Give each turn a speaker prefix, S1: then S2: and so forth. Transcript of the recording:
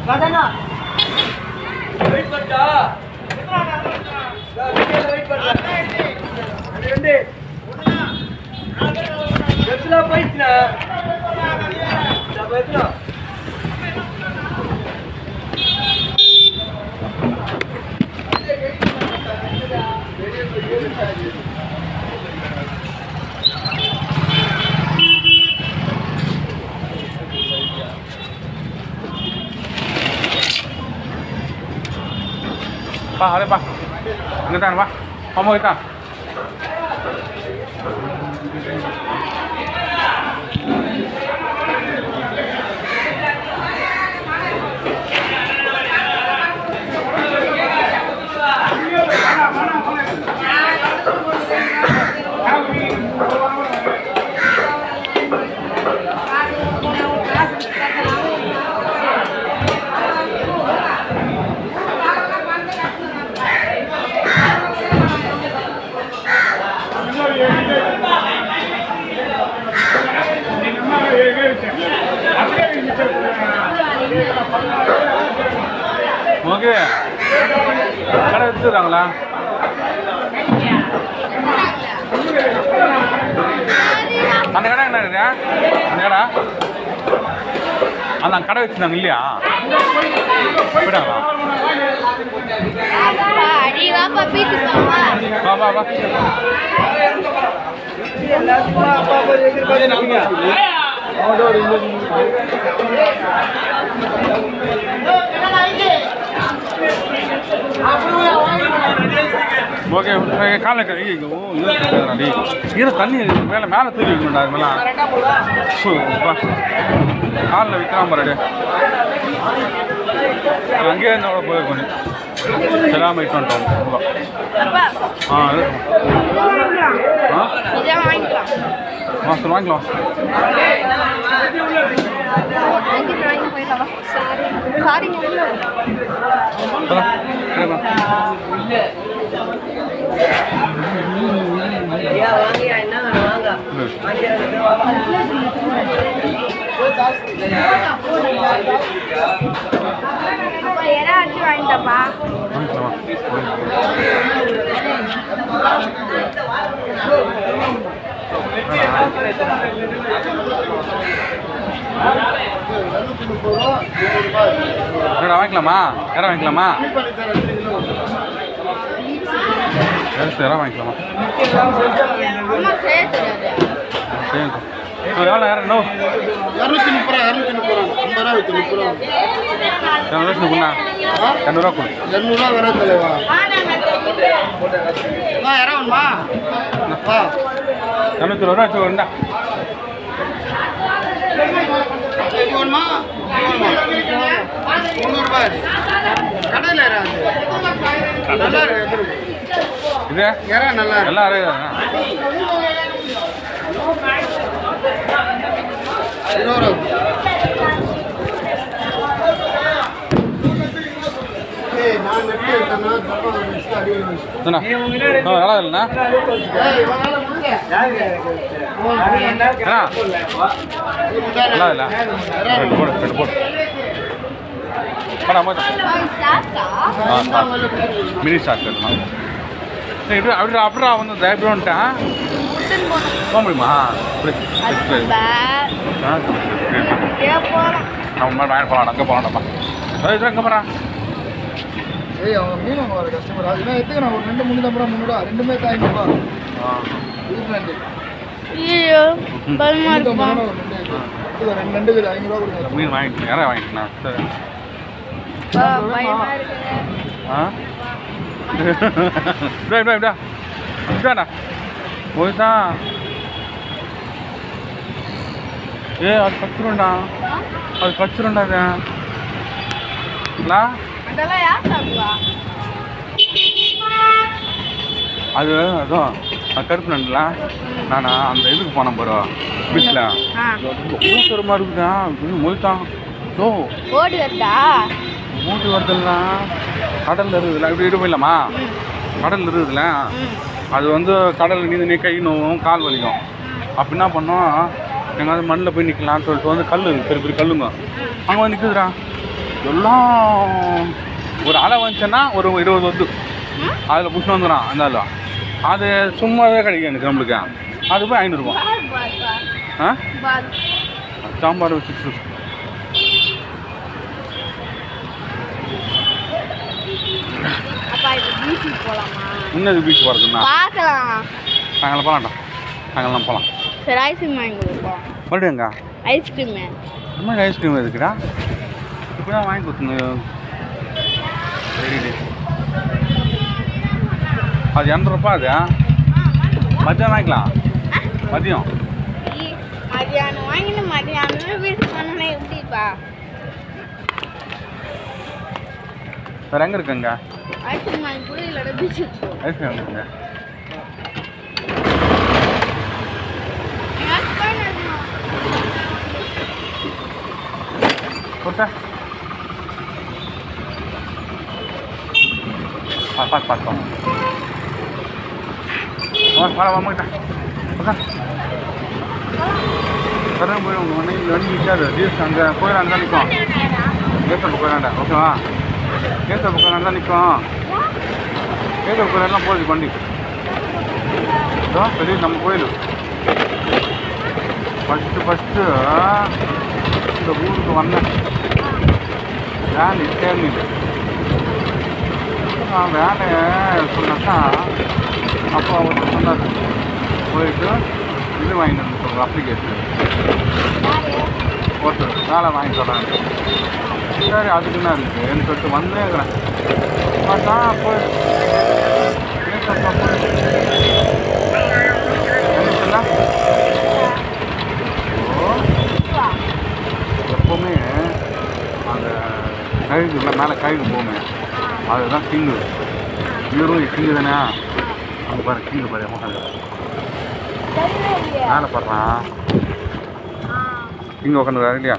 S1: Wait பண்ணா wait பண்ணா ரெண்டு எத்தனை போயிடுச்சுனா எத்தனை
S2: Pak, ada Pak. Ngetan Pak. Ngomong kita. Okay கடை எடுத்துறாங்களா அந்த கடை என்ன இருக்குது அந்த கடை அந்த கடை வச்சுருந்தாங்க இல்லையா போயிட்டாங்களா வா வா வா ஓகே காலைல ஈர தண்ணி மேலே மேலே தூக்கி வைக்கணும்டா அது மேலே காலில் விற்கிறாம பாரு அங்கேயே இருந்தோட போயிருக்கோம் செல்லாமல் இட்டு வந்துட்டோம் மாஸ்டர் வாங்கிக்கலாம்
S3: வாங்கிட்டப்பா
S2: வாங்கிக்கலாமா யாரா வாங்கிக்கலாமா யாரா வாங்கிக்கலாமா எவ்வளோ யாரும் இன்னும்
S4: 230
S2: ரூபா 200 கொடு
S4: 200 வர தலைவா யாரா வேணுமா
S2: 220 ரூபா வச்சுக்கோண்டா
S4: வேணுமா 300 ரூபாய் கடையில் நல்லா இருக்கு
S2: இது
S4: யாரா நல்லா
S2: எல்லாம் அரையா நல்லா இல்லைண்ணா நல்லா இல்லை ரெண்டு போடு மினி ஸ்டாக் இப்படி அப்படி அப்படிடா வந்து எப்படி வந்துட்டேன் போக முடியுமா நம்ம வாங்கி போகலாம் அங்கே போகலாம்ப்பா இது எங்கே போகிறான்
S4: ஏய் அவங்க மீன் வாங்க வர கஸ்டமர் அது என்ன எத்துக்கு நான் ஒரு 2 3 300 ரெண்டுமே தாங்கிப்பா
S3: ஐயோ பயமா இருக்குப்பா
S4: ரெண்டு 500 ரூபா கொடுங்க
S2: மீன் வாங்கிட்டு யாரா வாங்கிட்டுண்ணா சரி
S3: பயமா இருக்கு
S2: இப்படாண்ணா போய்தான் அது கச்சிரும்டா அது கச்சிரும்டா
S3: அதெல்லாம் யார் சாப்பிடுவா
S2: அது அதுவும் கருப்பு நண்டுல நான் அந்த இதுக்கு போனேன் பாரு பீச்சில் ஊத்தரமாக இருக்குதா மொய்தான்
S3: ஓடி வருதா
S2: மூட்டு வருதுலாம் கடலில் இருக்குதுல்ல இப்படி இடு போயிடலாமா கடலில் இருக்குதுல்ல அது வந்து கடலில் நீந்து கை நோவும் கால் வலிக்கும் அப்போ என்ன பண்ணோம் எங்காவது மண்ணில் போய் நிற்கலான்னு சொல்லிட்டு வந்து கல் பெரிய பெரிய கல்லுங்க அங்கே வந்து நிற்குதுடா எல்லாம் ஒரு அலை வந்துச்சுன்னா ஒரு 20 வந்து அதில் புஷ்ணு வந்துடும் அந்த ஆள் அது சும்மாவே கிடைக்கும் எனக்கு நம்மளுக்கு அது போய் 500 ரூபா ஆ சாம்பார் வச்சு இன்னது பீச் போகிறதுன்னா நாங்களாம் போகலாம்டா நாங்களாம் போகலாம்
S3: சரி ஐஸ்கிரீம் வாங்கி கொடுப்போம்
S2: மறுபடியும் எங்க
S3: ஐஸ்கிரீமு
S2: இந்த மாதிரி ஐஸ்கிரீம் இருக்குடா இப்போ தான் வாங்கி கொடுத்துங்க அது 200 ரூபா அது மதியம் வாங்கிக்கலாம் மதியம்
S3: மதியானம் வாங்கிட்டு மதியானம் வீட்டுக்கு போனோன்னா எப்படிப்பா
S2: வேறு எங்கே இருக்குங்க
S3: ஐஸ்கிரீம் வாங்கி கூட இல்லைடா பீச்
S2: ஐஸ்கிரீம் இருக்குங்க கொடுத்தா பார்த்து கரெக்டாக போய் உங்கள் வண்டி நிற்காது ஜீஸ் அங்கே போயிடலாம் தான் நிற்கும் கேத்தல் போயிடாண்டா ஓகேவா கேத்தல் போயிடலாம் தான் நிற்கும் கேத்தல் போயிடலாம் போகுது வண்டி பெரிய நம்ம கோயில் ஃபஸ்ட்டு இந்த ஊருக்கு வந்தேன் வேலை தேர்ந்து வேலையை சொன்னாக்கா அப்போ அவர் சொன்னார் போயிட்டு இது வாங்கிட்டு வந்து சொல்லுங்கள் அப்ளிகேஷன் ஒருத்தர் வேலை வாங்கி சொல்கிறாங்க சரி அதுக்கு என்ன இருக்குன்னு சொல்லிட்டு வந்தே இருக்கிறேன் பார்த்தா போய் எப்போவுமே அந்த கழுகுல மேலே கழுகு போகுமே அதுதான் கிங்கு இவரும் கிங்கு தானே அங்கே பாரு கிங்கு பாரு மேலே பாடுறான் கிங்கு உட்காந்து இல்லையா